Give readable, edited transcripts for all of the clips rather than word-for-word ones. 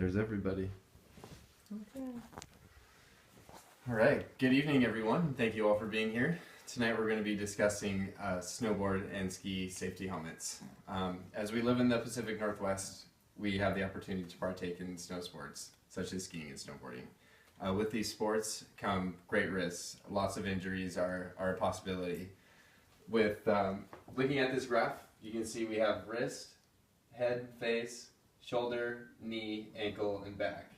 There's everybody. Okay. All right. Good evening, everyone. Thank you all for being here. Tonight we're going to be discussing snowboard and ski safety helmets. As we live in the Pacific Northwest, we have the opportunity to partake in snow sports, such as skiing and snowboarding. With these sports come great risks. Lots of injuries are a possibility. With looking at this graph, you can see we have wrist, head, face, shoulder, knee, ankle, and back,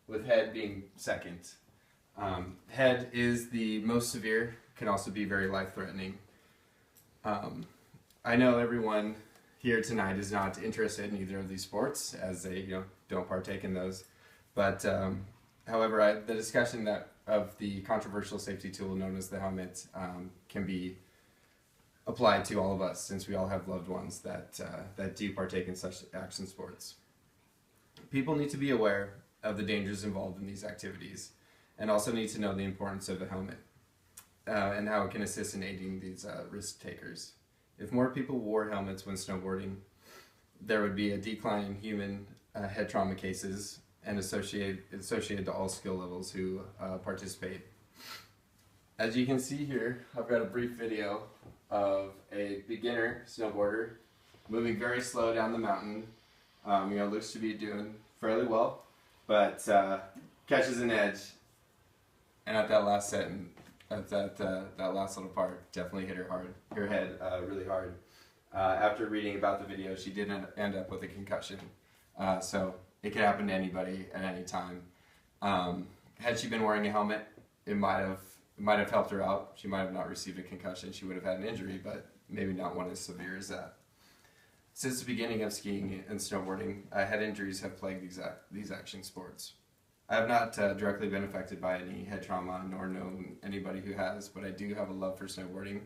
with head being second. Head is the most severe, can also be very life-threatening. I know everyone here tonight is not interested in either of these sports, as they don't partake in those. But however, the discussion of the controversial safety tool known as the helmet can be applied to all of us, since we all have loved ones that do partake in such action sports. People need to be aware of the dangers involved in these activities, and also need to know the importance of a helmet and how it can assist in aiding these risk takers. If more people wore helmets when snowboarding, there would be a decline in human head trauma cases and associated to all skill levels who participate. As you can see here, I've got a brief video of a beginner snowboarder moving very slow down the mountain. Looks to be doing fairly well, but catches an edge, and at that last sentence, at that last little part, definitely hit her head really hard. After reading about the video, she did end up with a concussion. So it could happen to anybody at any time. Had she been wearing a helmet, it might have helped her out. She might have not received a concussion. She would have had an injury, but maybe not one as severe as that. Since the beginning of skiing and snowboarding, head injuries have plagued these action sports. I have not directly been affected by any head trauma, nor known anybody who has, but I do have a love for snowboarding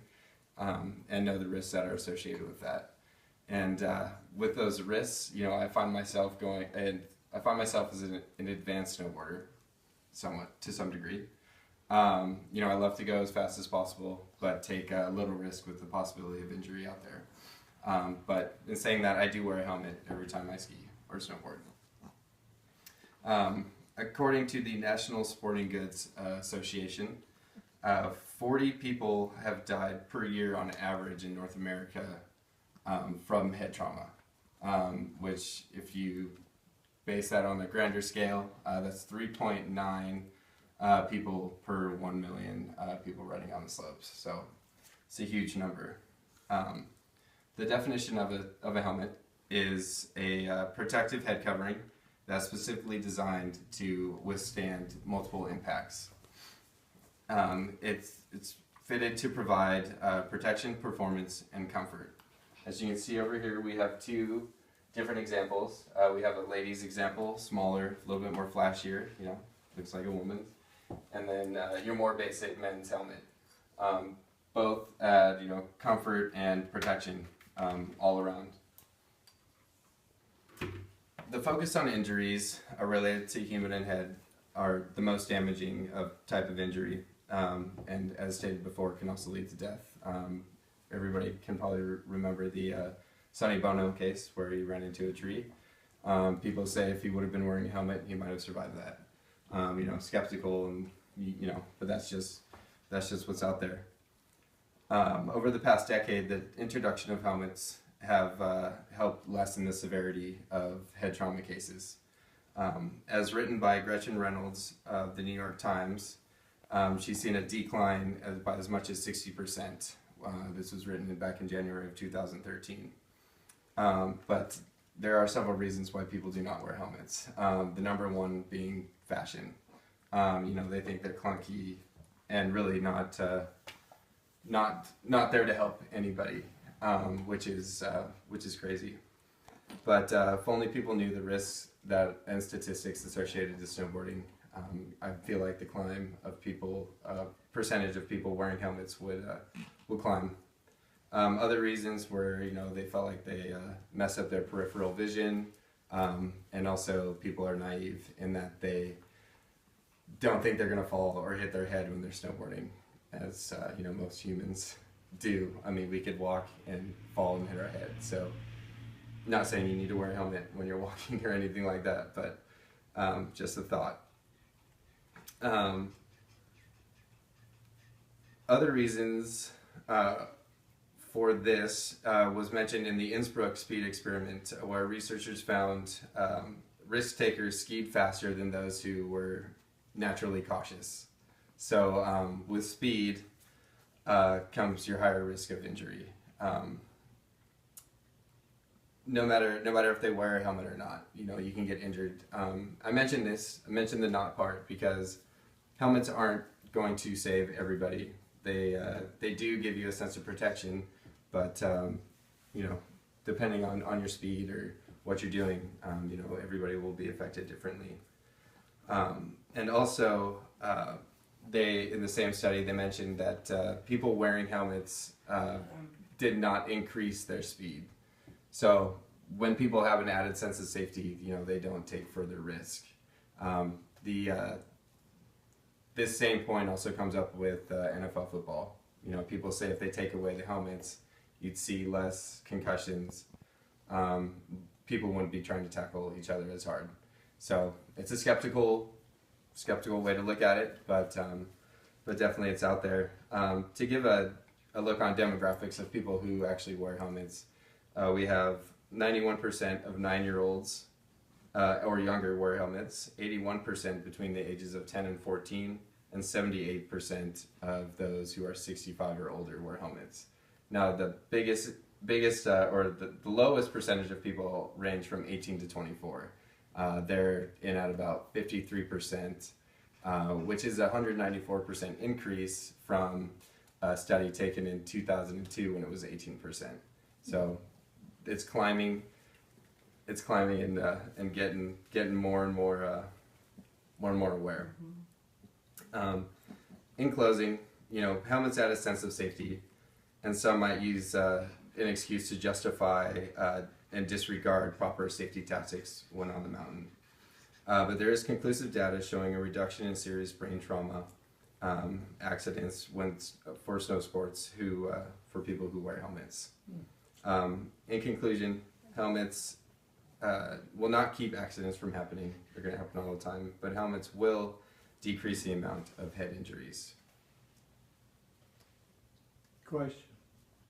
and know the risks that are associated with that. And with those risks, I find myself as an advanced snowboarder, somewhat, to some degree. I love to go as fast as possible, but take a little risk with the possibility of injury out there. But in saying that, I do wear a helmet every time I ski or snowboard. According to the National Sporting Goods Association, 40 people have died per year on average in North America from head trauma, which, if you base that on a grander scale, that's 3.9 people per 1 million people running on the slopes. So it's a huge number. The definition of a helmet is a protective head covering that's specifically designed to withstand multiple impacts. It's fitted to provide protection, performance, and comfort. As you can see over here, we have two different examples. We have a lady's example, smaller, a little bit more flashier, looks like a woman's. And then your more basic men's helmet. Both add, comfort and protection all around. The focus on injuries related to human and head are the most damaging type of injury, and as stated before, can also lead to death. Everybody can probably remember the Sonny Bono case where he ran into a tree. People say if he would have been wearing a helmet, he might have survived that. Skeptical, and but that's just what's out there. Over the past decade, the introduction of helmets have helped lessen the severity of head trauma cases. As written by Gretchen Reynolds of the New York Times, she's seen a decline by as much as 60%. This was written back in January of 2013. But there are several reasons why people do not wear helmets. The number one being fashion. They think they're clunky and really not there to help anybody, which is crazy. But if only people knew the risks and statistics associated to snowboarding, I feel like the percentage of people wearing helmets would climb. Other reasons were, they felt like they mess up their peripheral vision, and also people are naive in that they don't think they're going to fall or hit their head when they're snowboarding, as most humans do. I mean, we could walk and fall and hit our head. So, not saying you need to wear a helmet when you're walking or anything like that, but Just a thought. Other reasons for this was mentioned in the Innsbruck speed experiment, where researchers found risk takers skied faster than those who were naturally cautious. So with speed comes your higher risk of injury. No matter if they wear a helmet or not, you can get injured. I mentioned the not part because helmets aren't going to save everybody. They do give you a sense of protection, but depending on your speed or what you're doing, everybody will be affected differently. And also, in the same study, they mentioned that people wearing helmets did not increase their speed. So when people have an added sense of safety, they don't take further risk. This same point also comes up with NFL football. People say if they take away the helmets, you'd see less concussions. People wouldn't be trying to tackle each other as hard. So it's a skeptical way to look at it, but definitely it's out there. To give a look on demographics of people who actually wear helmets, we have 91% of 9-year-olds or younger wear helmets, 81% between the ages of 10 and 14, and 78% of those who are 65 or older wear helmets. Now the biggest or the lowest percentage of people range from 18 to 24. They're in at about 53%, which is a 194% increase from a study taken in 2002 when it was 18%. So it's climbing and getting more and more aware. In closing, helmets add a sense of safety, and some might use an excuse to justify and disregard proper safety tactics when on the mountain. But there is conclusive data showing a reduction in serious brain trauma accidents for snow sports for people who wear helmets. In conclusion, helmets will not keep accidents from happening. They're going to happen all the time, but helmets will decrease the amount of head injuries. Question.